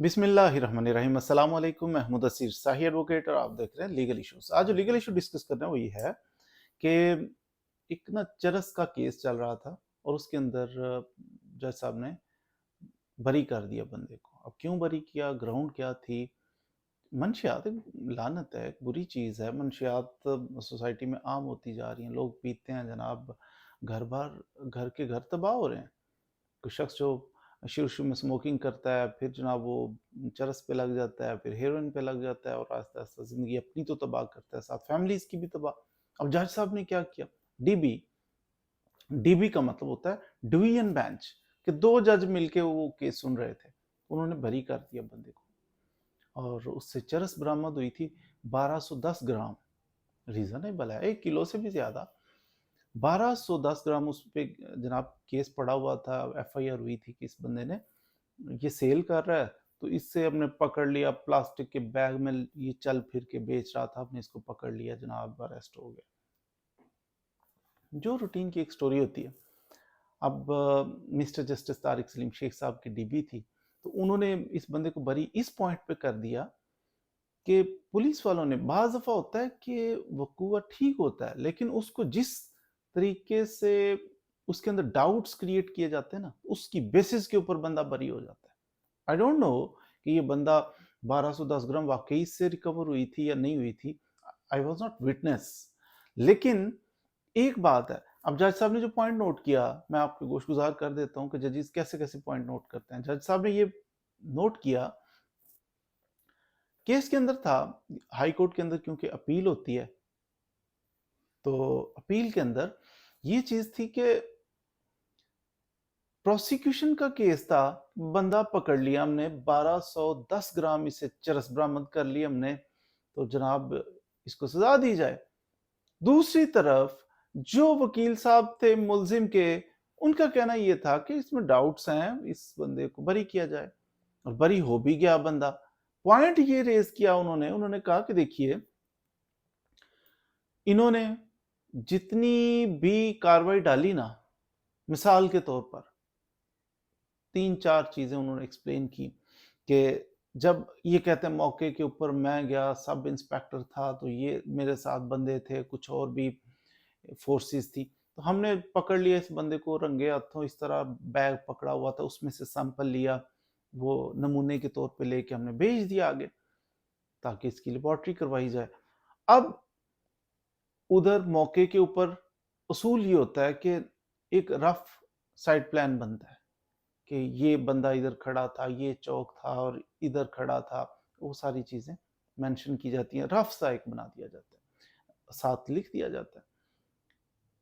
बिस्मिल्लाहिर्रहमानिर्रहीम। अस्सलाम वालेकुम। महमूद असीर शाही एडवोकेट और आप देख रहे हैं लीगल इश्यूज। आज जो लीगल इशू डिस्कस कर रहे हैं वो ये है कि एक ना चरस का केस चल रहा था और उसके अंदर जज साहब ने बरी कर दिया बंदे को। अब क्यों बरी किया, ग्राउंड क्या थी? मंशियात एक लानत है, एक बुरी चीज़ है। मंशियात सोसाइटी में आम होती जा रही हैं, लोग पीते हैं जनाब, घर बार घर के घर तबाह हो रहे हैं। कोई शख्स जो शुरू शुरू में स्मोकिंग करता है, फिर जनाब वो चरस पे लग जाता है, फिर हेरोइन पे लग जाता है और आहिस्ता आहिस्ता ज़िंदगी अपनी तो तबाह करता है, साथ फैमिलीज़ की भी तबाह। अब जज साहब ने क्या किया? डीबी, डीबी का मतलब होता है डिवीजन बेंच, कि दो जज मिलके वो केस सुन रहे थे। उन्होंने बरी कर दिया बंदे को और उससे चरस बरामद हुई थी 1210 ग्राम। रीजनेबल है, 1 किलो से भी ज्यादा। 1210 ग्राम उस पे जनाब केस पड़ा हुआ था, एफआईआर हुई थी कि इस बंदे ने ये सेल कर रहा है, तो इससे हमने पकड़ लिया, प्लास्टिक के बैग में ये चल फिर के बेच रहा था, हमने इसको पकड़ लिया जनाब, अरेस्ट हो गया। जो रूटीन की एक स्टोरी होती है। अब मिस्टर जस्टिस तारिक सलीम शेख साहब की डीबी थी, तो उन्होंने इस बंदे को बरी इस पॉइंट पे कर दिया कि पुलिस वालों ने, बाज़ दफ़ा होता है कि वकूआ ठीक होता है, लेकिन उसको जिस तरीके से उसके अंदर डाउट्स क्रिएट किए जाते हैं ना, उसकी बेसिस के ऊपर बंदा बरी हो जाता है। आई डोंट नो कि ये बंदा 1210 ग्राम वाकई से रिकवर हुई थी या नहीं हुई थी। I was not witness. लेकिन एक बात है, अब जज साहब ने जो पॉइंट नोट किया, मैं आपको गोशगुजार कर देता हूँ कि जजेस कैसे कैसे पॉइंट नोट करते हैं। जज साहब ने ये नोट किया, केस के अंदर था, हाई कोर्ट के अंदर क्योंकि अपील होती है, तो अपील के अंदर ये चीज थी कि प्रोसिक्यूशन का केस था, बंदा पकड़ लिया हमने, 1210 ग्राम इसे चरस बरामद कर लिया हमने, तो जनाब इसको सजा दी जाए। दूसरी तरफ जो वकील साहब थे मुलजिम के, उनका कहना यह था कि इसमें डाउट्स हैं, इस बंदे को बरी किया जाए। और बरी हो भी गया बंदा। पॉइंट ये रेज किया उन्होंने उन्होंने कहा कि देखिए, इन्होंने जितनी भी कार्रवाई डाली ना, मिसाल के तौर पर 3-4 चीजें उन्होंने एक्सप्लेन की कि जब ये कहते हैं मौके के ऊपर मैं गया, सब इंस्पेक्टर था, तो ये मेरे साथ बंदे थे, कुछ और भी फोर्सेस थी, तो हमने पकड़ लिया इस बंदे को रंगे हाथों, इस तरह बैग पकड़ा हुआ था, उसमें से सैंपल लिया, वो नमूने के तौर पे लेके हमने भेज दिया आगे ताकि इसकी लेबोरेटरी करवाई जाए। अब उधर मौके के ऊपर उसूल ये होता है कि एक रफ साइड प्लान बनता है कि ये बंदा इधर खड़ा था, ये चौक था और इधर खड़ा था, वो सारी चीजें मेंशन की जाती हैं, रफ सा एक बना दिया जाता है, साथ लिख दिया जाता है।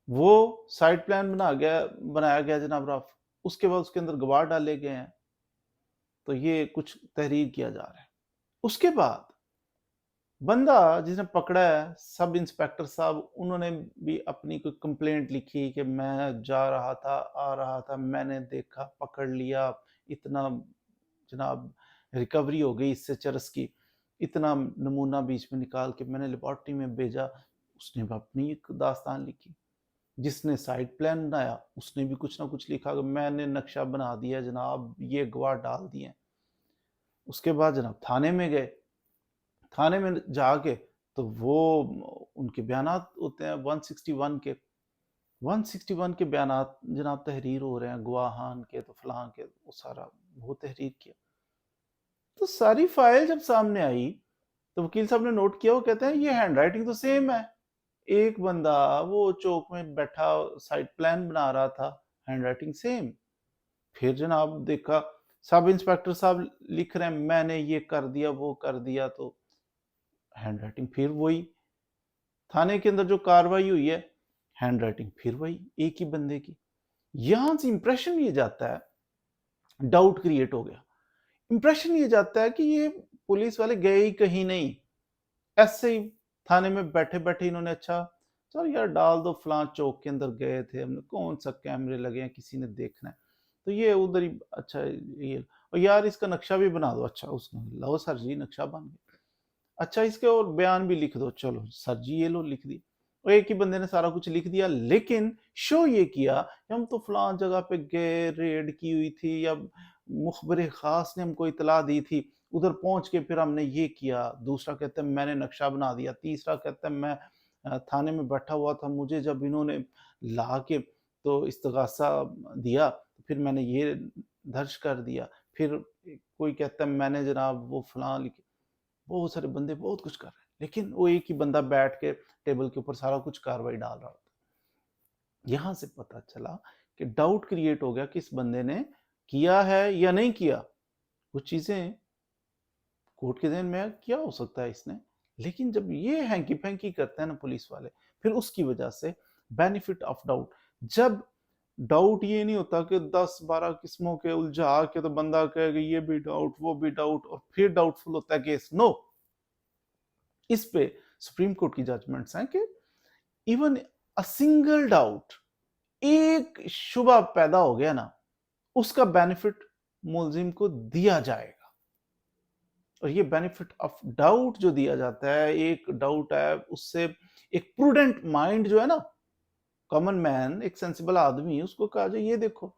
वो साइड प्लान बनाया गया जनाब रफ। उसके बाद उसके अंदर गवाह डाले गए हैं, तो ये कुछ तहरीर किया जा रहा है। उसके बाद बंदा जिसने पकड़ा है, सब इंस्पेक्टर साहब, उन्होंने भी अपनी कोई कंप्लेंट लिखी कि मैं जा रहा था, आ रहा था, मैंने देखा, पकड़ लिया, इतना जनाब रिकवरी हो गई इससे चरस की, इतना नमूना बीच में निकाल के मैंने लेबोरेटरी में भेजा। उसने भी अपनी एक दास्तान लिखी। जिसने साइड प्लान बनाया उसने भी कुछ ना कुछ लिखा कि मैंने नक्शा बना दिया जनाब, ये गवाह डाल दिए। उसके बाद जनाब थाने में गए, थाने में जाके तो वो उनके बयानात होते हैं 161 के, 161 के बयानात जनाब तहरीर हो रहे हैं, गवाहान के तो फलां के, वो सारा वो तहरीर किया। तो सारी फाइल जब सामने आई तो वकील साहब ने नोट किया, वो कहते हैं ये हैंड राइटिंग तो सेम है। एक बंदा वो चौक में बैठा साइड प्लान बना रहा था, हैंड राइटिंग सेम। फिर जनाब देखा, सब इंस्पेक्टर साहब लिख रहे हैं मैंने ये कर दिया, वो कर दिया, तो हैंड राइटिंग फिर वही। थाने के अंदर जो कार्रवाई हुई है, हैंड राइटिंग फिर वही, एक ही बंदे की। यहां से इंप्रेशन ये जाता है, डाउट क्रिएट हो गया, इंप्रेशन ये जाता है कि ये पुलिस वाले गए ही कहीं नहीं, ऐसे ही थाने में बैठे बैठे इन्होंने, अच्छा चल यार डाल दो, फलां चौक के अंदर गए थे हमने, कौन सा कैमरे लगे हैं, किसी ने देखना है, तो ये उधर ही, अच्छा ये, और यार इसका नक्शा भी बना दो। अच्छा, उसने लो सर जी, नक्शा बन गया। अच्छा, इसके और बयान भी लिख दो। चलो सर जी, ये लो लिख दी। और एक ही बंदे ने सारा कुछ लिख दिया, लेकिन शो ये किया कि हम तो फलां जगह पे गए, रेड की हुई थी, या مخبر خاص نے ہم کو اطلاع دی تھی، ادھر پہنچ کے پھر ہم نے یہ کیا، دوسرا کہتا ہے میں نے نقشہ بنا دیا، تیسرا کہتا ہے میں تھانے میں بیٹھا ہوا تھا، مجھے جب انہوں نے لا کے تو استغاثہ دیا پھر میں نے یہ درج کر دیا، پھر کوئی کہتا ہے میں نے جناب وہ فلاں لکھی، بہت سارے بندے بہت کچھ کر رہے ہیں، لیکن وہ ایک ہی بندہ بیٹھ کے ٹیبل کے اوپر سارا کچھ کاروائی ڈال رہا ہوتا۔ یہاں سے پتہ چلا کہ ڈاؤٹ کریٹ ہو گیا کہ اس بندے نے کیا ہے یا نہیں کیا، کچھ چیزیں کورٹ کے ذہن میں کیا ہو سکتا ہے اس نے، لیکن جب یہ ہینکی پھینکی کرتے ہیں نا پولیس والے، پھر اس کی وجہ سے بینیفٹ آف ڈاؤٹ، جب ڈاؤٹ یہ نہیں ہوتا کہ 10-12 قسموں کے الجھا کے تو بندہ کہے کہ یہ بھی ڈاؤٹ وہ بھی ڈاؤٹ اور پھر ڈاؤٹ فل ہوتا ہے کیس، نو، اس پہ سپریم کورٹ کی ججمنٹس ہیں کہ ایون a single ڈاؤٹ، ایک شبہ پیدا ہو گیا نا، اس کا بینیفٹ ملزم کو دیا جائے گا، اور یہ بینیفٹ آف ڈاؤٹ جو دیا جاتا ہے، ایک ڈاؤٹ ہے اس سے ایک پروڈنٹ مائنڈ جو ہے نا، کامن مین، ایک سینسیبل آدمی، اس کو کہا جائے یہ دیکھو،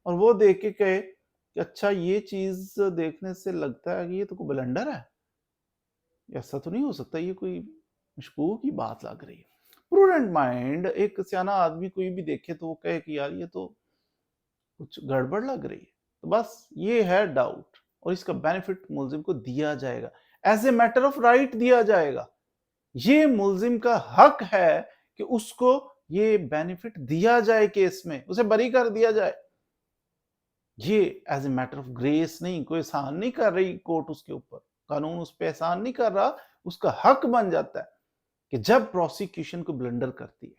اور وہ دیکھ کے کہے کہ اچھا یہ چیز دیکھنے سے لگتا ہے کہ یہ تو کوئی بلنڈر ہے، ایسا تو نہیں ہو سکتا، یہ کوئی مشکوک کی بات لگ رہی ہے۔ پروڈنٹ مائنڈ، ایک سیانا آدمی کوئی بھی دیکھے تو وہ کہے کہ یار یہ تو کچھ گڑبڑ لگ رہی ہے، تو بس یہ ہے ڈاؤٹ، اور اس کا بینیفٹ ملزم کو دیا جائے گا، as a matter of right دیا جائے گا، یہ ملزم کا حق ہے کہ اس کو یہ بینیفٹ دیا جائے، کیس میں اسے بری کر دیا جائے، یہ as a matter of grace نہیں، کوئی احسان نہیں کر رہی کورٹ اس کے اوپر، قانون اس پہ احسان نہیں کر رہا، اس کا حق بن جاتا ہے کہ جب پروسیکیوشن کو بلنڈر کرتی ہے،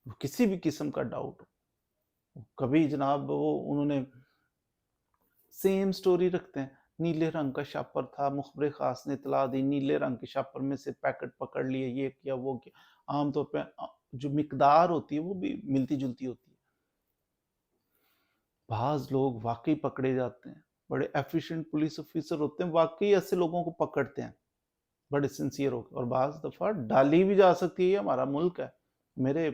وہ کسی بھی قسم کا ڈاؤٹ ہو، کبھی جناب وہ انہوں نے سیم سٹوری رکھتے ہیں، نیلے رنگ کا شاپر تھا، مخبر خاص نے اطلاع دی، نیلے رنگ کے شاپر میں سے پیکٹ پکڑ لیے، یہ کیا وہ کیا، عام طور پہ جو مقدار ہوتی ہے وہ بھی ملتی جلتی ہوتی ہے، بعض لوگ واقعی پکڑے جاتے ہیں، بڑے ایفیشینٹ پولیس آفیسر ہوتے ہیں، واقعی ایسے لوگوں کو پکڑتے ہیں بڑے سنسیئر ہو کے، اور بعض دفعہ ڈالی بھی جا سکتی ہے، یہ ہمارا ملک ہے۔ میرے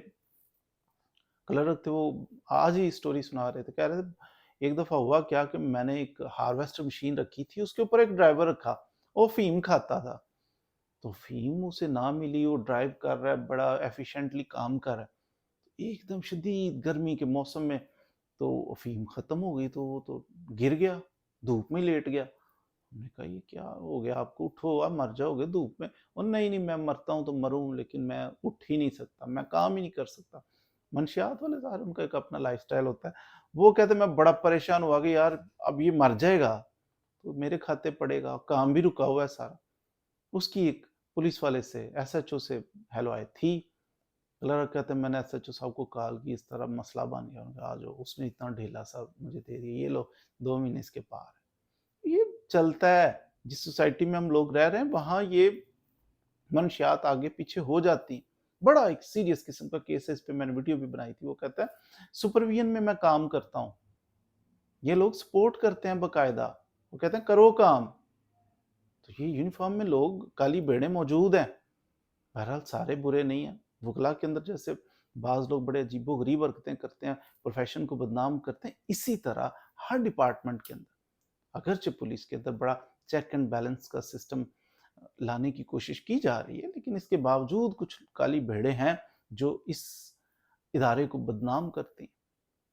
کلرک تھے، وہ آج ہی سٹوری سنا رہے تھے، کہہ رہے تھے ایک دفعہ ہوا کیا کہ میں نے ایک ہارویسٹر مشین رکھی تھی، اس کے اوپر ایک ڈرائیور رکھا، وہ فیم کھاتا تھا، تو فیم اسے نہ ملی، وہ ڈرائیو کر رہا ہے، بڑا ایفیشینٹلی کام کر رہا ہے، ایک دم شدید گرمی کے موسم میں تو افیم ختم ہو گئی، تو وہ تو گر گیا، دھوپ میں لیٹ گیا، ہم نے کہا یہ کیا ہو گیا آپ کو، اٹھو آپ مر جاؤ گے دھوپ میں، اور نہیں میں مرتا ہوں تو مروں، لیکن میں اٹھ ہی نہیں سکتا، میں کام ہی نہیں کر سکتا، منشیات والے ظاہر ان کا ایک اپنا لائف سٹائل ہوتا ہے، وہ کہتے میں بڑا پریشان ہوا کہ یار اب یہ مر جائے گا تو میرے کھاتے پڑے گا، کام بھی رکا ہوا ہے سارا، اس کی ایک پولیس والے سے، ایس ایچ او سے ہیلو آئی تھی، کلرک کہتے ہیں میں نے ایس ایچ او صاحب کو کال کی، اس طرح مسئلہ بن گیا، انہوں نے کہا آ جاؤ، اس نے اتنا ڈھیلا سا مجھے دے دیا، یہ لو 2 مہینے اس کے پار ہے، یہ چلتا ہے، جس سوسائٹی میں ہم لوگ رہ رہے ہیں وہاں یہ منشیات آگے پیچھے ہو جاتی ہیں، بڑا ایک سیریس قسم کا کیس ہے، اس پہ میں نے ویڈیو بھی بنائی تھی، وہ کہتا ہے سپرویژن میں میں کام کرتا ہوں، یہ لوگ سپورٹ کرتے ہیں باقاعدہ، وہ کہتے ہیں کرو کام، تو یہ یونیفارم میں لوگ کالی بیڑے موجود ہیں، بہرحال سارے برے نہیں ہیں، وکلا کے اندر جیسے بعض لوگ بڑے عجیب و غریب حرکتیں کرتے ہیں، پروفیشن کو بدنام کرتے ہیں، اسی طرح ہر ڈپارٹمنٹ کے اندر، اگرچہ پولیس کے اندر بڑا چیک اینڈ بیلنس کا سسٹم لانے کی کوشش کی جا رہی ہے، لیکن اس کے باوجود کچھ کالی بھیڑے ہیں جو اس ادارے کو بدنام کرتی ہیں،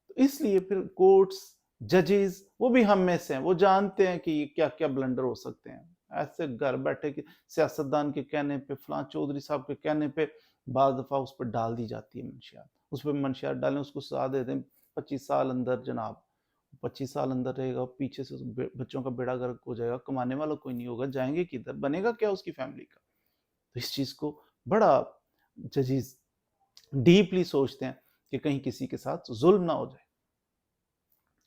تو اس لیے پھر کورٹس، ججز وہ بھی ہم میں سے ہیں، وہ جانتے ہیں کہ یہ کیا کیا بلنڈر ہو سکتے ہیں، ایسے گھر بیٹھے کہ سیاستدان کے کہنے پہ، فلاں چودھری صاحب کے کہنے پہ بعض دفعہ اس پہ ڈال دی جاتی ہے منشیات، اس پہ منشیات ڈالیں، اس کو سزا دے دیں 25 سال اندر، جناب 25 سال اندر رہے گا، پیچھے سے بچوں کا بیڑا غرق ہو جائے گا، کمانے والا کوئی نہیں ہوگا، جائیں گے کدھر، بنے گا کیا اس کی فیملی کا، تو اس چیز کو بڑا ججز ڈیپلی سوچتے ہیں کہ کہیں کسی کے ساتھ ظلم نہ ہو جائے،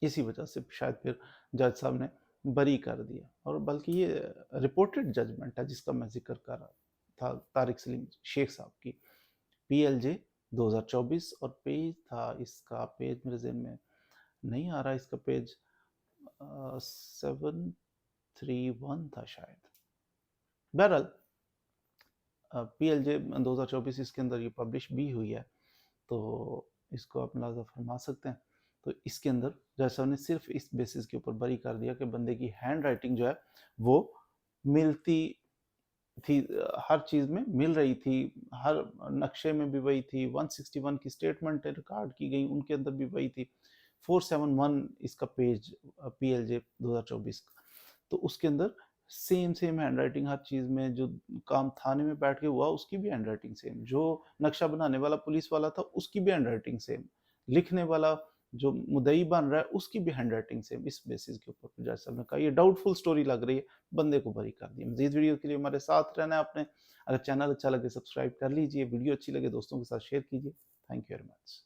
اسی وجہ سے شاید پھر جج صاحب نے بری کر دیا، اور بلکہ یہ رپورٹڈ ججمنٹ ہے جس کا میں ذکر کر رہا تھا، طارق سلیم شیخ صاحب کی، پی ایل جے 2024، اور پیج تھا اس کا، پیج میرے ذہن میں نہیں آ رہا، اس کا پیج 731 تھا شاید، بہرحال پی ایل جے 2024 اس کے اندر یہ پبلش بھی ہوئی ہے، تو اس کو آپ ملاحظہ فرما سکتے ہیں، तो इसके अंदर जज साहब ने सिर्फ इस बेसिस के ऊपर बरी कर दिया कि बंदे की हैंड राइटिंग जो है वो मिलती थी, हर चीज़ में मिल रही थी, हर नक्शे में भी वही थी, 161 की स्टेटमेंट रिकॉर्ड की गई उनके अंदर भी वही थी, 471 इसका पेज PLJ 2024 का, तो उसके अंदर सेम हैंड राइटिंग हर चीज़ में, जो काम थाने में बैठ के हुआ उसकी भी हैंड राइटिंग सेम, जो नक्शा बनाने वाला पुलिस वाला था उसकी भी हैंड राइटिंग सेम, लिखने वाला जो मुद्दई बन रहा है उसकी भी हैंड राइटिंग सेम। इस बेसिस के ऊपर जज साहब ने कहा ये डाउटफुल स्टोरी लग रही है, बंदे को बरी कर दिया। मजीद वीडियो के लिए हमारे साथ रहना है आपने। अगर चैनल अच्छा लगे सब्सक्राइब कर लीजिए, वीडियो अच्छी लगे दोस्तों के साथ शेयर कीजिए। Thank you very much.